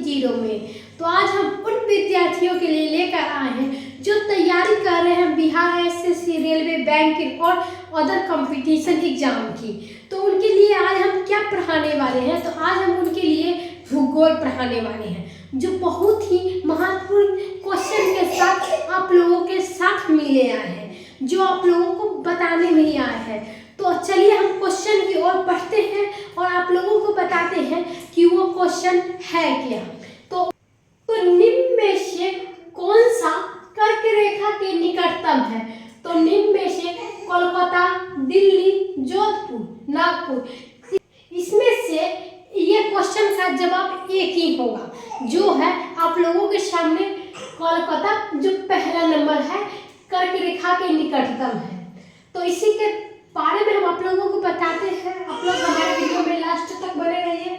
Zero में। तो आज हम उन विद्यार्थियों के लिए लेकर आए हैं जो तैयारी कर रहे हैं बिहार एसएससी, रेलवे, बैंकिंग और अदर कंपटीशन एग्जाम की। तो उनके लिए आज हम क्या पढ़ाने वाले हैं, तो आज हम उनके लिए भूगोल पढ़ाने वाले हैं, जो बहुत ही महत्वपूर्ण क्वेश्चन के साथ आप लोगों के साथ मिले आए हैं, जो आप लोगों को बताने नहीं आए हैं। तो चलिए हम क्वेश्चन की ओर बढ़ते हैं और आप लोगों को बताते हैं कि वो क्वेश्चन है क्या। तो निम्न में से कौन सा कर्क रेखा के निकटतम है? तो निम्न में से कोलकाता, दिल्ली, जोधपुर, नागपुर, इसमें से ये क्वेश्चन का जवाब एक ही होगा, जो है आप लोगों के सामने कोलकाता, जो पहला नंबर है, कर्क रेखा के निकटतम है। तो इसी के बारे में हम आप लोगों को बताते हैं, आप लोग हमारे वीडियो में लास्ट तक बने रहिए।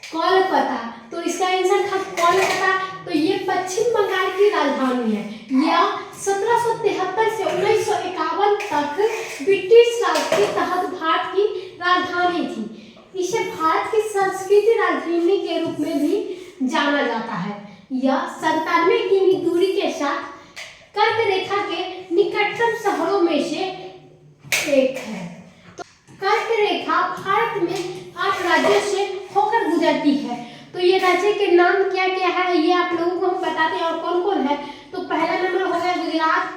कोलकाता, तो इसका आंसर था कोलकाता। तो ये पश्चिम बंगाल की राजधानी है। यह 1773 से 1951 तक ब्रिटिश राज के तहत भारत की राजधानी थी। इसे भारत की संस्कृति राजधानी के रूप में भी जाना जाता है। यह 97 किमी दूरी के साथ कर्क रेखा के निकटतम शहरों में से एक है। तो कर्क रेखा भारत में 8 राज्यों से होकर गुजरती है। तो ये राज्य के नाम क्या क्या है, ये आप लोगों को हम बताते हैं और कौन कौन है। तो पहला नंबर हो गया गुजरात,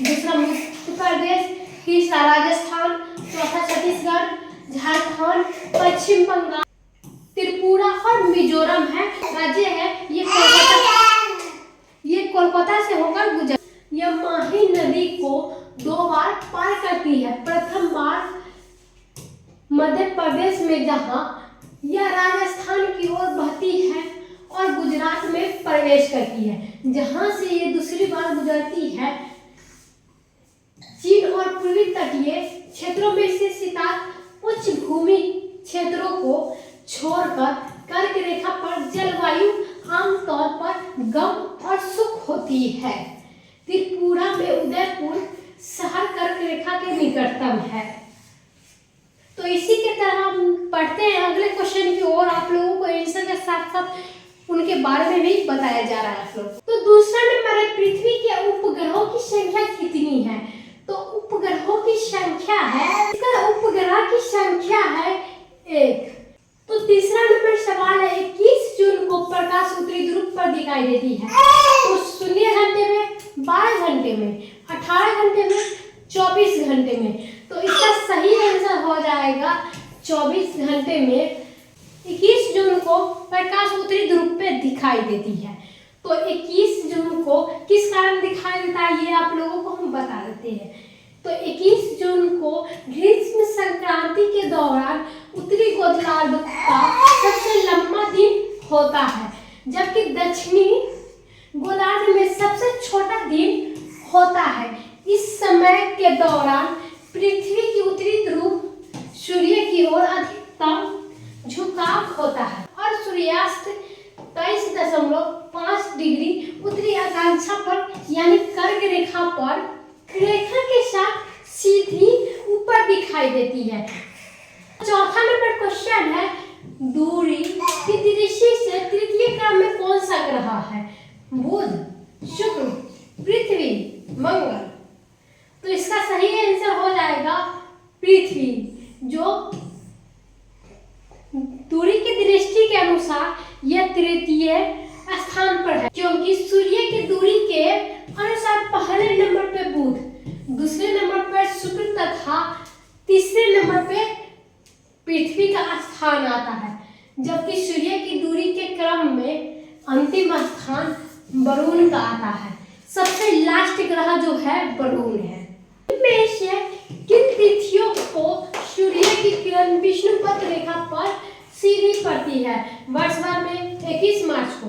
दूसरा मध्य प्रदेश, तीसरा राजस्थान, चौथा छत्तीसगढ़, झारखंड, पश्चिम बंगाल, त्रिपुरा और मिजोरम है राज्य है। ये कोलकाता से होकर गुजर। यह माही नदी को 2 बार पार करती है। प्रथम बार मध्य प्रदेश में, जहां यह राजस्थान की ओर बहती है और गुजरात में प्रवेश करती है, जहां से ये दूसरी बार गुजरती है चीन और पूर्वी तटीय क्षेत्रों में से शीतल उच्च भूमि क्षेत्रों को छोड़कर कर्क रेखा पर जलवायु आमतौर पर गर्म और शुष्क होती है। त्रिपुरा में उदयपुर शहर कर्क रेखा के निकटतम है। तो इसी के तरह हम पढ़ते हैं अगले क्वेश्चन की ओर। आप लोगों को आंसर के साथ साथ उनके बारे में भी बताया जा रहा है आप लोग। तो दूसरा नंबर है पृथ्वी के उपग्रहों की संख्या कितनी है? तो उपग्रहों की संख्या है, इसका उपग्रह की संख्या है 1। तो तीसरा नंबर सवाल है 21 जून को प्रकाश उत्तरी ध्रुव पर दिखाई देती है। तो 0 घंटे में, 12 घंटे में, 18 घंटे में, 24 घंटे में। तो इसका सही आंसर हो जाएगा 24 घंटे में। 21 जून को प्रकाश उत्तरी ध्रुव पे दिखाई देती है। तो 21 जून को किस कारण दिखाई देता है, ये आप लोगों को हम बता देते हैं। तो 21 जून को ग्रीष्म संक्रांति के दौरान उत्तरी गोलार्ध का सबसे लंबा दिन होता है, जबकि दक्षिणी गोलार्ध में सबसे छोटा दिन होता है। इस समय के दौरान पृथ्वी की उत्तरी ध्रुव सूर्य की ओर अधिकतम झुकाव होता है और सूर्यास्त 23.5 डिग्री उत्तरी अक्षांश पर यानी कर्क रेखा पर रेखा के साथ सीधी ऊपर दिखाई देती है। चौथा नंबर क्वेश्चन है दूरी की दृष्टि से तृतीय क्रम में कौन सा ग्रह है? बुध, शुक्र, पृथ्वी, मंगल। तो इसका सही आंसर हो जाएगा पृथ्वी, जो दूरी की दृष्टि के अनुसार यह तृतीय स्थान पर है, क्योंकि सूर्य की दूरी के अनुसार पहले नंबर पे बुध, दूसरे नंबर पर शुक्र तथा तीसरे नंबर पे पृथ्वी का स्थान आता है, जबकि सूर्य की दूरी के क्रम में अंतिम स्थान वरुण का आता है। सबसे लास्ट ग्रह जो है वरुण है। इनमें से किन तिथियों को सूर्य की किरण विषुवत रेखा पर सीधी पड़ती है? वर्ष भर में 21 मार्च को,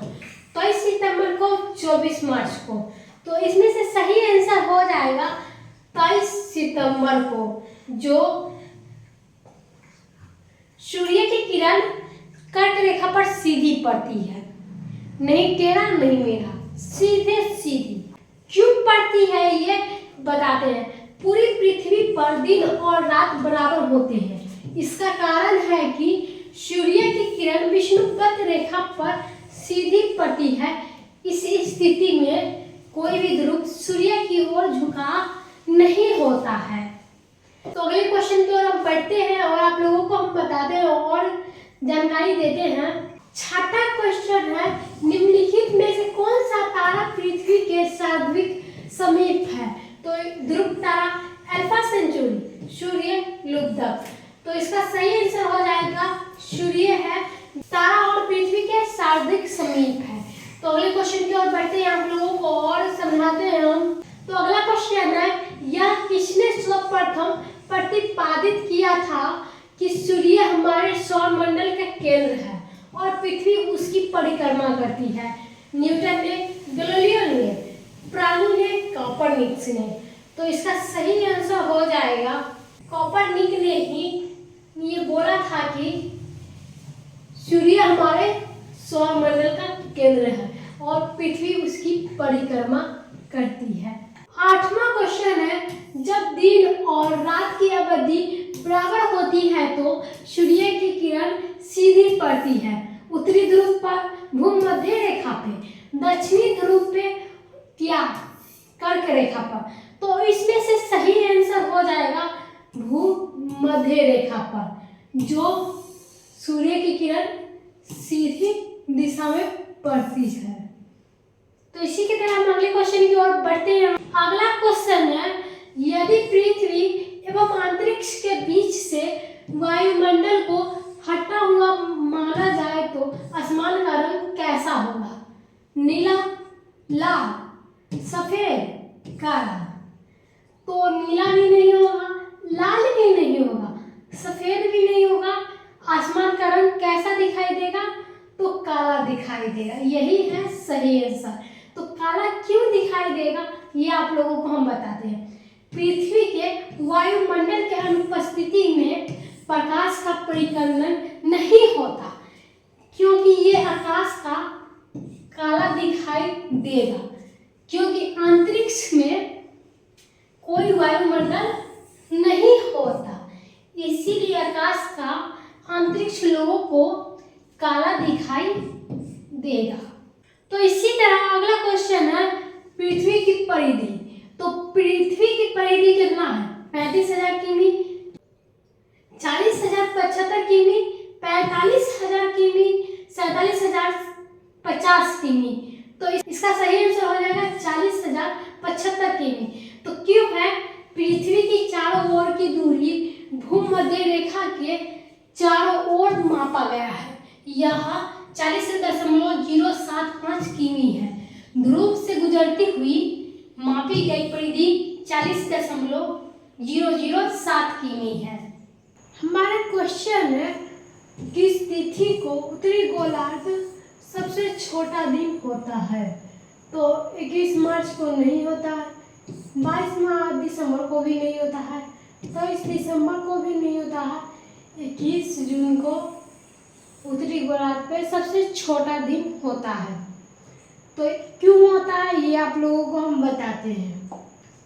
23 सितंबर को, 24 मार्च को। तो इसमें से सही आंसर हो जाएगा 23 सितंबर को, जो सूर्य की किरण कर्क रेखा पर सीधी पड़ती है। नहीं टेढ़ा, नहीं मेढ़ा, सीधे सीधी। क्यों पड़ती है ये बताते हैं। पूरी पृथ्वी पर दिन और रात बराबर होते हैं। इसका कारण है कि सूर्य की किरण विषुवत रेखा पर सीधी पड़ती है। इस स्थिति में कोई भी ध्रुव सूर्य की ओर झुका नहीं होता है। तो अगले क्वेश्चन की ओर हम बढ़ते हैं और आप लोगों को हम बताते हैं और जानकारी देते हैं। छठा क्वेश्चन है, निम्नलिखित में से कौन सा तारा पृथ्वी के सर्वाधिक समीप है? तो ध्रुव तारा, अल्फा सेंचुरी, सूर्य, लुब्धक। तो इसका सही आंसर हो जाएगा सूर्य है, तारा और पृथ्वी के सर्वाधिक समीप है। तो अगले क्वेश्चन की ओर बढ़ते हैं, आप लोगों को और समझाते हैं हम। तो अगला क्वेश्चन है, यह किसने सर्वप्रथम प्रतिपादित किया था कि सूर्य हमारे सौरमंडल का केंद्र है और पृथ्वी उसकी परिक्रमा करती है? न्यूटन ने, गैलीलियो ने, प्राणु ने, कोपरनिकस ने। तो इसका सही आंसर हो जाएगा कोपरनिकस ने ही ये बोला था कि सूर्य हमारे सौरमंडल का केंद्र है और पृथ्वी उसकी परिक्रमा करती है। आठवां क्वेश्चन है, जब दिन और रात की अवधि बराबर होती है तो सूर्य की किरण सीधी पड़ती है। उत्तरी ध्रुव पर भूमध्य रेखा पे, दक्षिणी ध्रुव पे या कर्क रेखा पर। तो इसमें से सही आंसर हो जाएगा भूमध्य रेखा पर, जो सूर्य की किरण सीधी दिशा में पड़ती है। तो इसी की तरह हम अगले क्वेश्चन की ओर बढ़ते हैं। अगला क्वेश्चन है, यदि पृथ्वी एवं अंतरिक्ष के बीच से वायुमंडल को हटा हुआ माना जाए तो आसमान का रंग कैसा होगा? नीला, लाल, सफेद, काला। तो नीला भी नहीं होगा, लाल भी नहीं होगा, सफेद भी नहीं होगा। आसमान का रंग कैसा दिखाई देगा? तो काला दिखाई देगा। यही है सही आंसर। तो काला क्यों दिखाई देगा ये आप लोगों को हम बताते हैं। पृथ्वी के वायुमंडल के अनुपस्थिति में प्रकाश का परिकर्मण नहीं होता, क्योंकि ये आकाश का काला दिखाई देगा, क्योंकि अंतरिक्ष में कोई वायुमंडल नहीं होता, इसीलिए आकाश का अंतरिक्ष लोगों को काला दिखाई देगा। तो इसी तरह अगला क्वेश्चन है, पृथ्वी की परिधि। तो पृथ्वी की परिधि कितना है? 35,000 किमी, 40,075 किमी, 45,000 किमी, 47,050 किमी। तो इसका सही आंसर हो जाएगा 40,075 किमी। तो क्यों है? पृथ्वी की चारों ओर की दूरी भूमध्य रेखा के चारों ओर मापा गया है। यह 40.075 किमी है। ध्रुव से गुजरती हुई मापी गई परिधि 40.007 किमी है। हमारा क्वेश्चन है, किस तिथि को उत्तरी गोलार्ध सबसे छोटा दिन होता है? तो 21 मार्च को नहीं होता है, 22 दिसंबर को भी नहीं होता है, 23 दिसंबर को भी नहीं होता है, 21 जून को उत्तरी गोलार्ध पे सबसे छोटा दिन होता है। तो क्यों होता है ये आप लोगों को हम बताते हैं।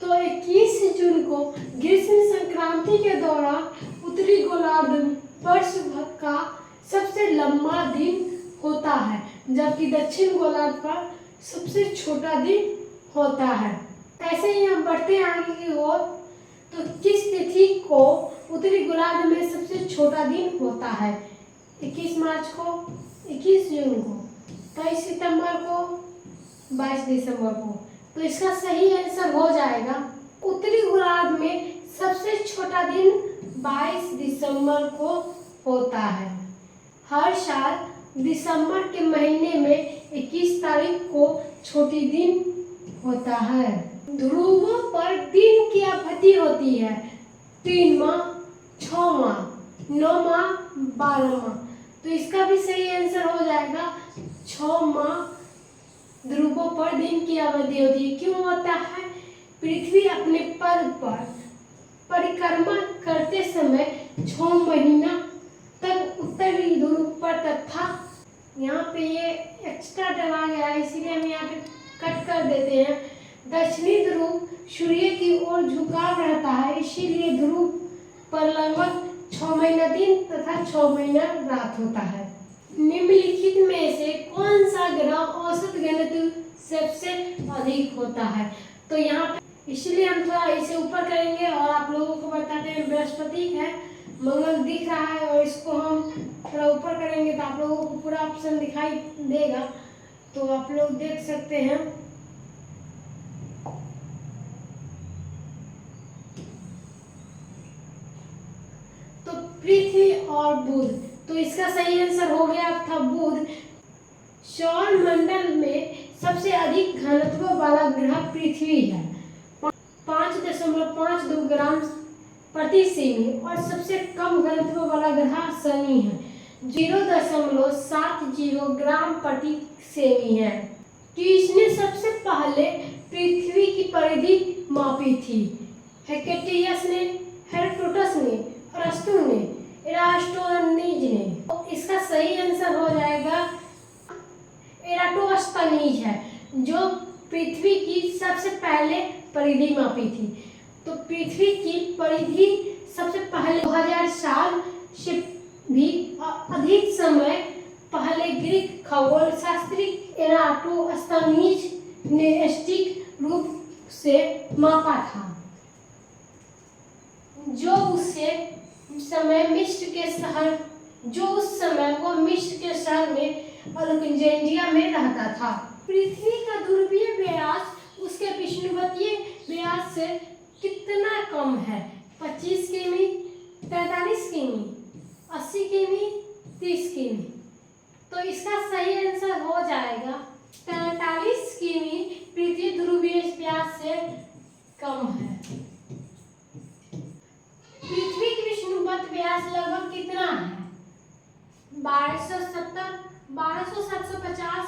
तो 21 जून को ग्रीष्म संक्रांति के दौरान उत्तरी गोलार्ध वर्ष भर का सबसे लंबा दिन होता है, जबकि दक्षिण गोलार्ध पर सबसे छोटा दिन होता है। ऐसे ही हम बढ़ते हैं आगे की ओर। तो किस तिथि को उत्तरी गोलार्ध में सबसे छोटा दिन होता है? 21 मार्च को, 21 जून को, 23 सितंबर को, 22 दिसंबर को। तो इसका सही आंसर हो जाएगा, उत्तरी गोलार्ध में सबसे छोटा दिन 22 दिसंबर को होता है। हर साल दिसंबर के महीने में 21 तारीख को छोटी दिन होता है। ध्रुवों पर दिन की अवधि होती है 3 माह, 6 माह, 9 माह, 12 माह। तो इसका भी सही आंसर हो जाएगा 6 माह ध्रुवों पर दिन की अवधि होती है। क्यों होता है? पृथ्वी अपने पद पर परिक्रमा करते समय 6 महीना तक उत्तरी ध्रुव पर तथा यहाँ पे ये एक्स्ट्रा डला गया है, इसीलिए हम यहाँ पे कट कर देते हैं। दक्षिणी ध्रुव सूर्य की ओर झुकाव रहता है, इसीलिए ध्रुव पर लगभग 6 महीना दिन तथा 6 महीना रात होता है। निम्नलिखित में से कौन सा ग्रह औसत घनत्व सबसे अधिक होता है? तो यहाँ पे इसलिए हम थोड़ा इसे ऊपर करेंगे और आप लोगों को बताते हैं। बृहस्पति है, मंगल दिख रहा है और इसको हम थोड़ा ऊपर करेंगे तो आप लोगों को पूरा ऑप्शन दिखाई देगा, तो आप लोग देख सकते हैं। तो पृथ्वी और बुध, तो इसका सही आंसर हो गया था बुध। सौर मंडल में सबसे अधिक घनत्व वाला ग्रह पृथ्वी है, 5.52 ग्राम प्रति सेमी, और सबसे कम घनत्व वाला ग्रह शनि है, 0.70 ग्राम प्रति सेमी है। किसने सबसे पहले पृथ्वी की परिधि मापी थी? हेक्टेरियस ने, हेरोडोटस ने, अरस्तु ने, इराटोस्थनीज ने? तो इसका सही आंसर हो जाएगा इराटोस्थनीज है, जो पृथ्वी की सबसे पहले परिधि मापी थी। तो पृथ्वी की परिधि सबसे पहले 2000 साल से भी अधिक समय पहले ग्रीक खगोल शास्त्री इराटोस्थनीज ने सटीक रूप से मापा था, जो उस समय वो मिस्र के शहर में अलेक्जेंड्रिया में रहता था। पृथ्वी का ध्रुवीय व्यास उसके विषुवतीय व्यास से कितना कम है? 25 किमी, 43 किमी, 80 किमी, 30 किमी? तो इसका सही आंसर हो जाएगा 43 किमी पृथ्वी ध्रुवीय व्यास से कम है। पृथ्वी की विषुवत व्यास लगभग कितना है? 1270, 12750,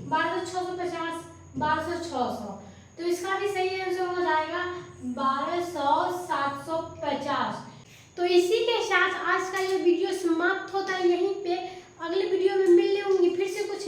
12650, 12600? तो इसका भी सही आंसर हो जाएगा 12750। तो इसी के साथ आज का ये वीडियो समाप्त होता है यहीं पे। अगले वीडियो में मिलने होंगी फिर से कुछ